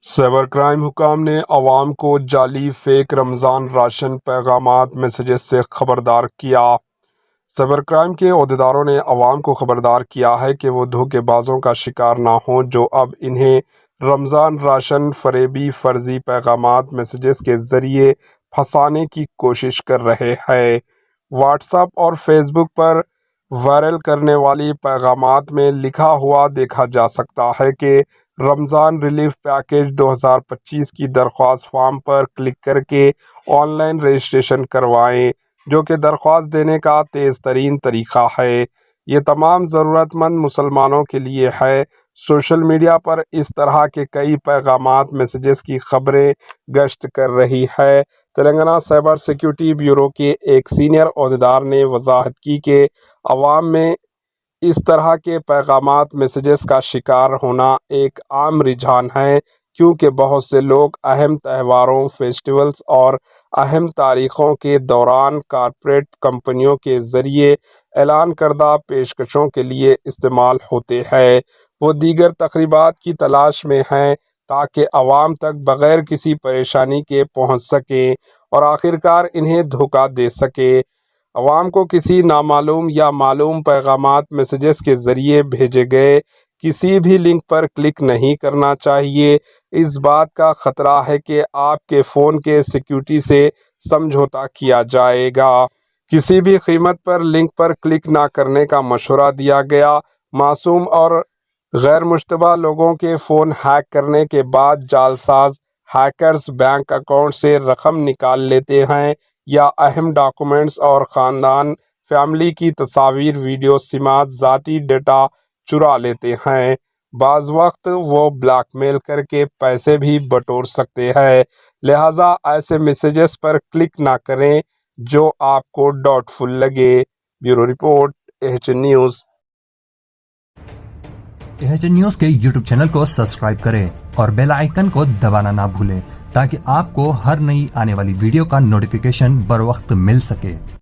Cyber crime حکام نے عوام کو جعلی فیک رمضان راشن پیغامات میسیجز سے خبردار کیا۔ سائبر کرائم کے عہدیداروں نے عوام کو خبردار کیا ہے کہ وہ دھوکے بازوں کا شکار نہ ہوں جو اب انہیں رمضان راشن فریبی فرضی پیغامات میسیجز کے ذریعے پھنسانے کی کوشش کر رہے ہیں۔ واٹس ایپ اور فیس بک پر وائرل کرنے والی پیغامات میں لکھا ہوا دیکھا جا سکتا ہے کہ رمضان ریلیف پیکیج 2025 کی درخواست فارم پر کلک کر کے آن لائن رجسٹریشن کروائیں، جو کہ درخواست دینے کا تیز ترین طریقہ ہے۔ یہ تمام ضرورت مند مسلمانوں کے لیے ہے۔ سوشل میڈیا پر اس طرح کے کئی پیغامات میسیجز کی خبریں گشت کر رہی ہے۔ تلنگانہ سائبر سیکیورٹی بیورو کے ایک سینئر عہدیدار نے وضاحت کی کہ عوام میں اس طرح کے پیغامات میسیجز کا شکار ہونا ایک عام رجحان ہے، کیونکہ بہت سے لوگ اہم تہواروں، فیسٹیولز اور اہم تاریخوں کے دوران کارپوریٹ کمپنیوں کے ذریعے اعلان کردہ پیشکشوں کے لیے استعمال ہوتے ہیں۔ وہ دیگر تقریبات کی تلاش میں ہیں تاکہ عوام تک بغیر کسی پریشانی کے پہنچ سکیں اور آخرکار انہیں دھوکہ دے سکیں۔ عوام کو کسی نامعلوم یا معلوم پیغامات میسیجز کے ذریعے بھیجے گئے کسی بھی لنک پر کلک نہیں کرنا چاہیے۔ اس بات کا خطرہ ہے کہ آپ کے فون کے سیکیورٹی سے سمجھوتہ کیا جائے گا۔ کسی بھی قیمت پر لنک پر کلک نہ کرنے کا مشورہ دیا گیا۔ معصوم اور غیر مشتبہ لوگوں کے فون ہیک کرنے کے بعد جعلساز ہیکرز بینک اکاؤنٹ سے رقم نکال لیتے ہیں یا اہم ڈاکومنٹس اور خاندان فیملی کی تصاویر، ویڈیو سمات، ذاتی ڈیٹا چرا لیتے ہیں۔ بعض وقت وہ بلیک میل کر کے پیسے بھی بٹور سکتے ہیں، لہٰذا ایسے میسیجز پر کلک نہ کریں جو آپ کو ڈاؤٹ فل لگے۔ Bureau report, AHN news. AHN news کے یوٹیوب چینل کو سبسکرائب کریں اور بیل آئیکن کو دبانا نہ بھولیں تاکہ آپ کو ہر نئی آنے والی ویڈیو کا نوٹیفیکیشن بر وقت مل سکے۔